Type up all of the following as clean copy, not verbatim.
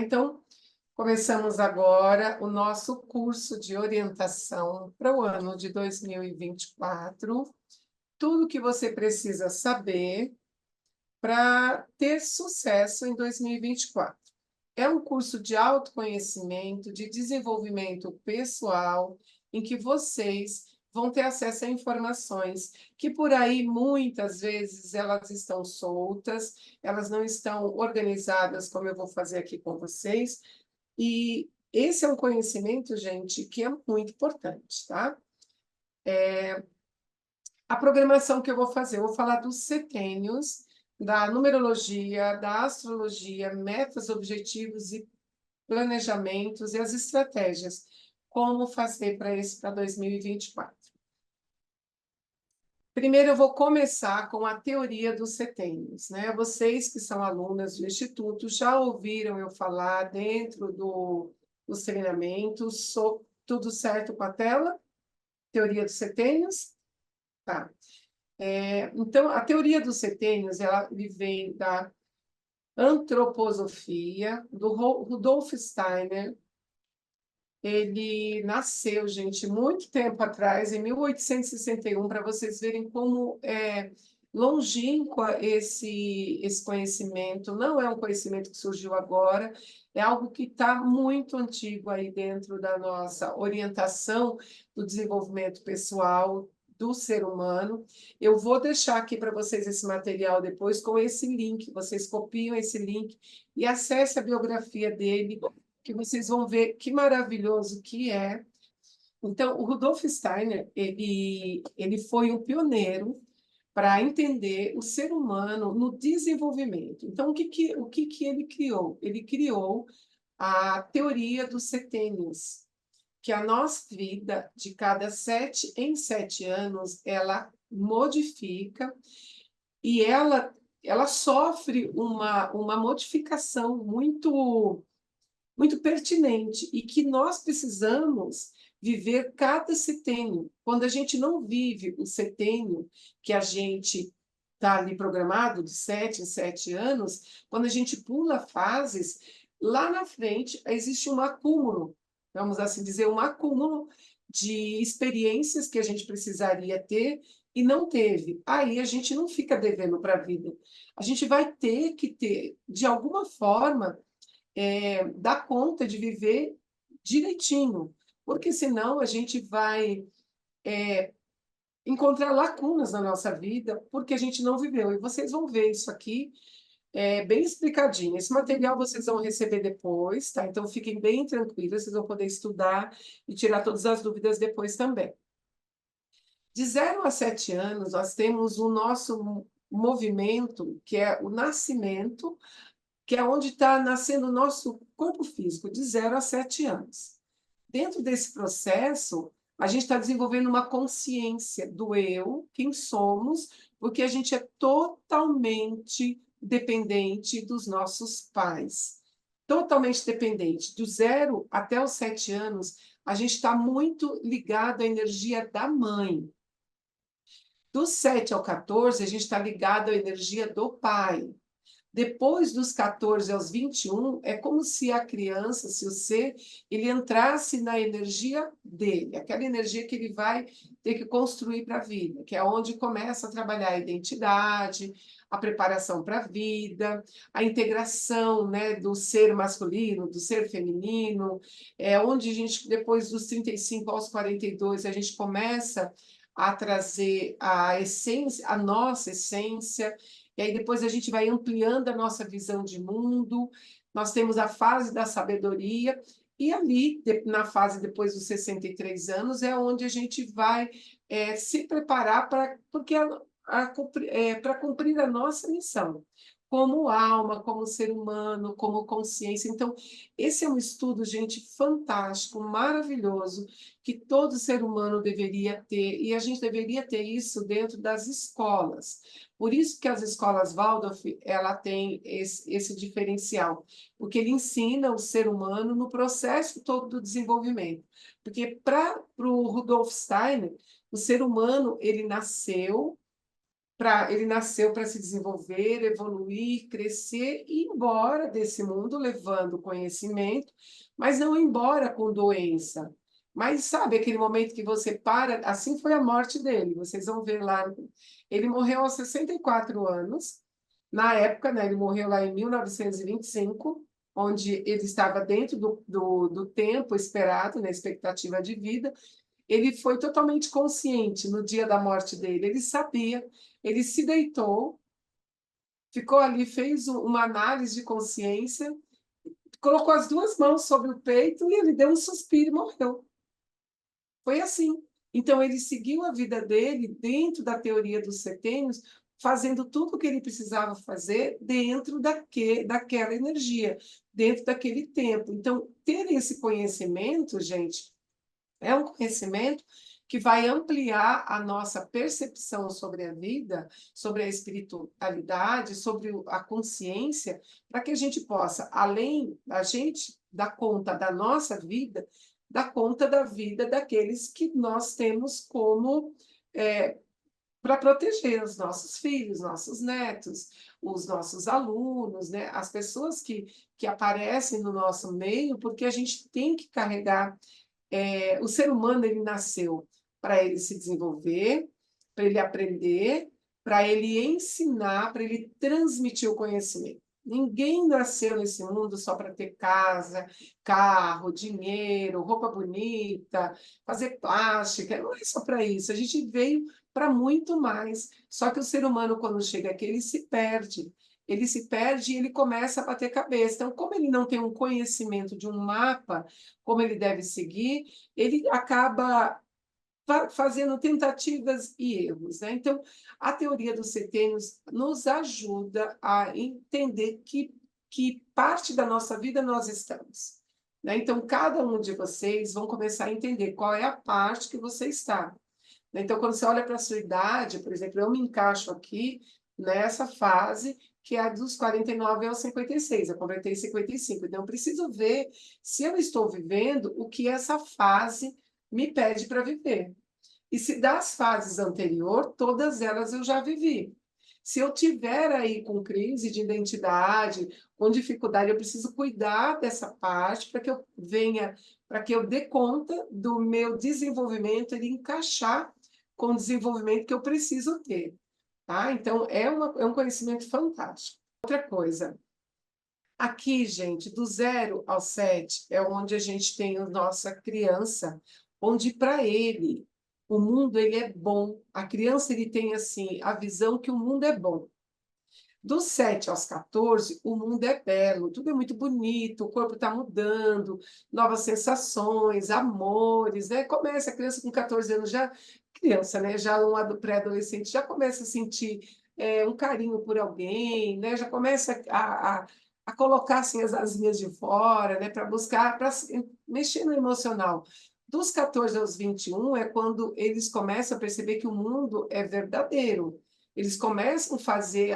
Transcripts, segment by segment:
Então, começamos agora o nosso curso de orientação para o ano de 2024. Tudo que você precisa saber para ter sucesso em 2024. É um curso de autoconhecimento, de desenvolvimento pessoal, em que vocês vão ter acesso a informações que por aí muitas vezes elas estão soltas, elas não estão organizadas como eu vou fazer aqui com vocês. E esse é um conhecimento, gente, que é muito importante, tá? A programação que eu vou fazer, eu vou falar dos setênios, da numerologia, da astrologia, metas, objetivos e planejamentos e as estratégias. Como fazer para 2024. Primeiro, eu vou começar com a teoria dos setênios, né? Vocês que são alunas do Instituto já ouviram eu falar dentro dos treinamentos. Tudo certo com a tela? Teoria dos setênios? Tá. Então, a teoria dos setênios, ela vem da antroposofia, do Rudolf Steiner. Ele nasceu, gente, muito tempo atrás, em 1861, para vocês verem como é longínquo esse conhecimento. Não é um conhecimento que surgiu agora, é algo que está muito antigo aí dentro da nossa orientação do desenvolvimento pessoal do ser humano. Eu vou deixar aqui para vocês esse material depois com esse link. Vocês copiam esse link e acessem a biografia dele, que vocês vão ver que maravilhoso que é. Então, o Rudolf Steiner, ele foi um pioneiro para entender o ser humano no desenvolvimento. Então, o que ele criou? Ele criou a teoria dos setênios, que a nossa vida, de cada 7 em 7 anos, ela modifica e ela sofre uma modificação muito pertinente e que nós precisamos viver cada setênio. Quando a gente não vive o setênio que a gente está ali programado, de 7 em 7 anos, quando a gente pula fases, lá na frente existe um acúmulo, vamos assim dizer, um acúmulo de experiências que a gente precisaria ter e não teve. Aí a gente não fica devendo para a vida. A gente vai ter que ter, de alguma forma, dar conta de viver direitinho, porque senão a gente vai encontrar lacunas na nossa vida porque a gente não viveu. E vocês vão ver isso aqui bem explicadinho. Esse material vocês vão receber depois, tá? Então fiquem bem tranquilos, vocês vão poder estudar e tirar todas as dúvidas depois também. De 0 a 7 anos, nós temos o nosso movimento, que é o nascimento, que é onde está nascendo o nosso corpo físico, de 0 a 7 anos. Dentro desse processo, a gente está desenvolvendo uma consciência do eu, quem somos, porque a gente é totalmente dependente dos nossos pais. Totalmente dependente. Do 0 até os 7 anos, a gente está muito ligado à energia da mãe. Do 7 ao 14, a gente está ligado à energia do pai. Depois dos 14 aos 21, é como se a criança, se o ser, ele entrasse na energia dele, aquela energia que ele vai ter que construir para a vida, que é onde começa a trabalhar a identidade, a preparação para a vida, a integração, né, do ser masculino, do ser feminino, onde a gente, depois dos 35 aos 42, a gente começa a trazer a essência, a nossa essência. E aí depois a gente vai ampliando a nossa visão de mundo. Nós temos a fase da sabedoria, e ali, na fase depois dos 63 anos, é onde a gente vai se preparar para cumprir a nossa missão, como alma, como ser humano, como consciência. Então, esse é um estudo, gente, fantástico, maravilhoso, que todo ser humano deveria ter, e a gente deveria ter isso dentro das escolas. Por isso que as escolas Waldorf, ela tem esse diferencial, porque ele ensina o ser humano no processo todo do desenvolvimento. Porque para o Rudolf Steiner, o ser humano, ele nasceu, ele nasceu para se desenvolver, evoluir, crescer e ir embora desse mundo levando conhecimento, mas não ir embora com doença. Mas sabe aquele momento que você para? Assim foi a morte dele. Vocês vão ver lá. Ele morreu aos 64 anos. Na época, né, ele morreu lá em 1925, onde ele estava dentro do tempo esperado, na expectativa de vida. Ele foi totalmente consciente no dia da morte dele. Ele sabia, ele se deitou, ficou ali, fez uma análise de consciência, colocou as duas mãos sobre o peito e ele deu um suspiro e morreu. Foi assim. Então, ele seguiu a vida dele dentro da teoria dos setênios, fazendo tudo o que ele precisava fazer dentro daquela energia, dentro daquele tempo. Então, ter esse conhecimento, gente, é um conhecimento que vai ampliar a nossa percepção sobre a vida, sobre a espiritualidade, sobre a consciência, para que a gente possa, além da gente dar conta da nossa vida, dar conta da vida daqueles que nós temos como para proteger os nossos filhos, nossos netos, os nossos alunos, né? As pessoas que aparecem no nosso meio, porque a gente tem que carregar o ser humano. Ele nasceu para ele se desenvolver, para ele aprender, para ele ensinar, para ele transmitir o conhecimento. Ninguém nasceu nesse mundo só para ter casa, carro, dinheiro, roupa bonita, fazer plástica. Não é só para isso. A gente veio para muito mais. Só que o ser humano, quando chega aqui, ele se perde. Ele se perde e ele começa a bater cabeça. Então, como ele não tem um conhecimento de um mapa, como ele deve seguir, ele acaba fazendo tentativas e erros, né? Então, a teoria dos setênios nos ajuda a entender que parte da nossa vida nós estamos, né? Então, cada um de vocês vão começar a entender qual é a parte que você está. Então, quando você olha para a sua idade, por exemplo, eu me encaixo aqui nessa fase que é a dos 49 aos 56, eu completei 55. Então, eu preciso ver se eu estou vivendo o que essa fase me pede para viver. E se das fases anteriores, todas elas eu já vivi. Se eu tiver aí com crise de identidade, com dificuldade, eu preciso cuidar dessa parte para que eu venha, para que eu dê conta do meu desenvolvimento, ele encaixar com o desenvolvimento que eu preciso ter. Tá? Então, é um conhecimento fantástico. Outra coisa, aqui, gente, do 0 ao 7 é onde a gente tem a nossa criança, onde para ele o mundo ele é bom. A criança ele tem assim a visão que o mundo é bom. Dos 7 aos 14, o mundo é belo, tudo é muito bonito, o corpo está mudando, novas sensações, amores, né? Começa a criança com 14 anos, já criança, né? Já um pré-adolescente já começa a sentir um carinho por alguém, né? Já começa a colocar assim, as asinhas de fora, né? Para buscar, para mexer no emocional. Dos 14 aos 21 é quando eles começam a perceber que o mundo é verdadeiro. Eles começam a fazer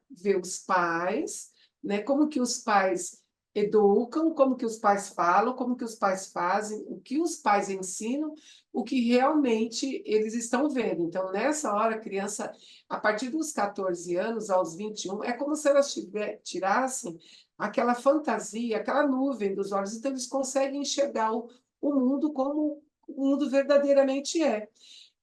ver os pais, né? Como que os pais educam, como que os pais falam, como que os pais fazem, o que os pais ensinam, o que realmente eles estão vendo. Então, nessa hora, a criança, a partir dos 14 anos aos 21, é como se elas tirassem aquela fantasia, aquela nuvem dos olhos, então eles conseguem enxergar o mundo como o mundo verdadeiramente é.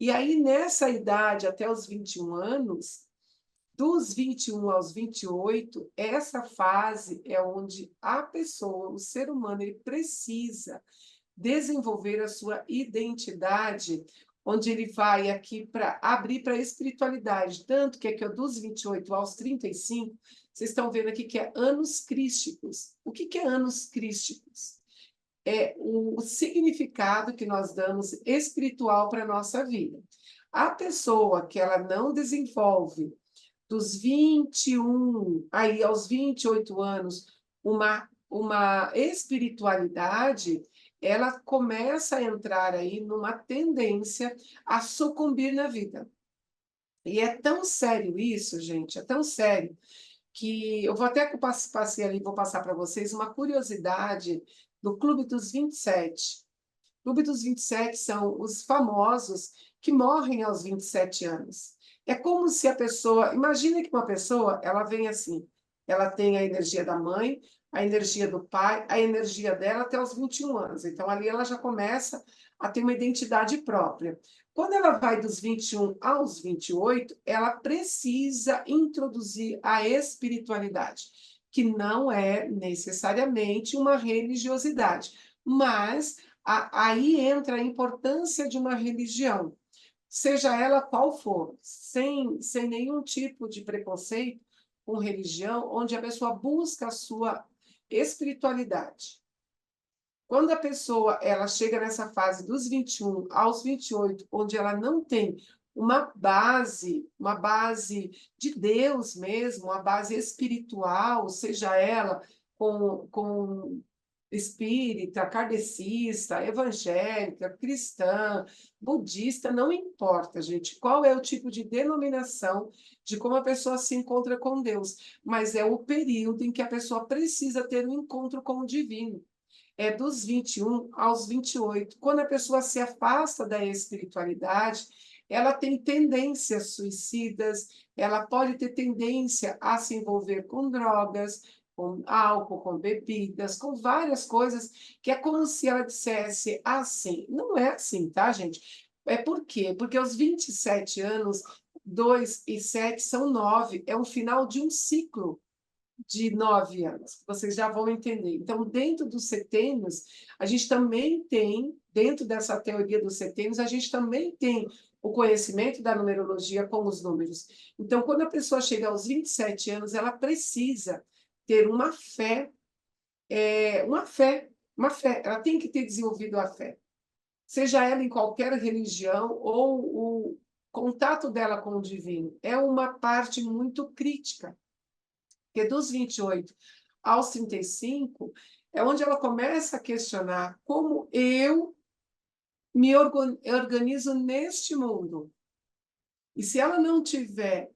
E aí, nessa idade, até os 21 anos, dos 21 aos 28, essa fase é onde a pessoa, o ser humano, ele precisa desenvolver a sua identidade, onde ele vai aqui para abrir para a espiritualidade. Tanto que aqui, ó, dos 28 aos 35, vocês estão vendo aqui que é anos crísticos. O que é anos crísticos? É o significado que nós damos espiritual para a nossa vida. A pessoa que ela não desenvolve dos 21 aí aos 28 anos uma espiritualidade, ela começa a entrar aí numa tendência a sucumbir na vida. E é tão sério isso, gente, é tão sério, que eu vou até passei ali, vou passar para vocês uma curiosidade do Clube dos 27. O Clube dos 27 são os famosos que morrem aos 27 anos. É como se a pessoa... Imagina que uma pessoa, ela vem assim, ela tem a energia da mãe, a energia do pai, a energia dela até os 21 anos. Então, ali ela já começa a ter uma identidade própria. Quando ela vai dos 21 aos 28, ela precisa introduzir a espiritualidade, que não é necessariamente uma religiosidade, mas aí entra a importância de uma religião, seja ela qual for, sem nenhum tipo de preconceito com religião, onde a pessoa busca a sua espiritualidade. Quando a pessoa ela chega nessa fase dos 21 aos 28, onde ela não tem uma base de Deus mesmo, uma base espiritual, seja ela com espírita, kardecista, evangélica, cristã, budista, não importa, gente, qual é o tipo de denominação de como a pessoa se encontra com Deus, mas é o período em que a pessoa precisa ter um encontro com o divino. É dos 21 aos 28. Quando a pessoa se afasta da espiritualidade, ela tem tendências suicidas, ela pode ter tendência a se envolver com drogas, com álcool, com bebidas, com várias coisas, que é como se ela dissesse assim. Não é assim, tá, gente? É por quê? Porque aos 27 anos, 2 e 7 são 9, é o final de um ciclo de 9 anos, vocês já vão entender. Então, dentro dos setênios, a gente também tem, dentro dessa teoria dos setênios, a gente também tem o conhecimento da numerologia com os números. Então, quando a pessoa chega aos 27 anos, ela precisa ter uma fé, ela tem que ter desenvolvido a fé, seja ela em qualquer religião ou o contato dela com o divino. É uma parte muito crítica, porque dos 28 aos 35 é onde ela começa a questionar como eu me organizo neste mundo. E se ela não tiver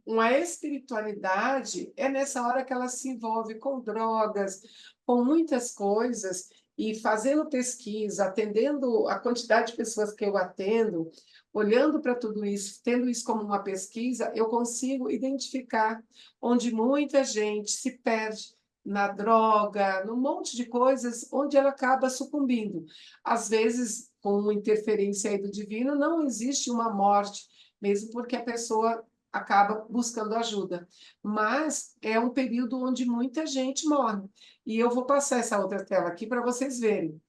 uma espiritualidade, é nessa hora que ela se envolve com drogas, com muitas coisas, e fazendo pesquisa, atendendo a quantidade de pessoas que eu atendo, olhando para tudo isso, tendo isso como uma pesquisa, eu consigo identificar onde muita gente se perde na droga, num monte de coisas, onde ela acaba sucumbindo. Às vezes, com interferência aí do divino, não existe uma morte, mesmo porque a pessoa acaba buscando ajuda. Mas é um período onde muita gente morre. E eu vou passar essa outra tela aqui para vocês verem.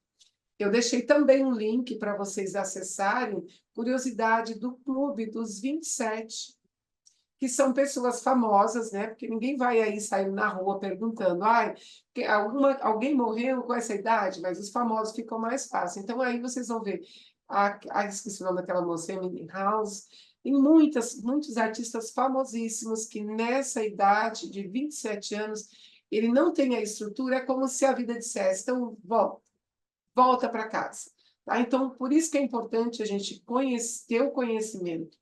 Eu deixei também um link para vocês acessarem, curiosidade do Clube dos 27, que são pessoas famosas, né? Porque ninguém vai aí sair na rua perguntando, alguém morreu com essa idade, mas os famosos ficam mais fácil. Então aí vocês vão ver, esqueci o nome daquela moça, Emily House, e muitos artistas famosíssimos que nessa idade de 27 anos, ele não tem a estrutura, é como se a vida dissesse, então volta para casa. Tá? Então, por isso que é importante a gente ter o conhecimento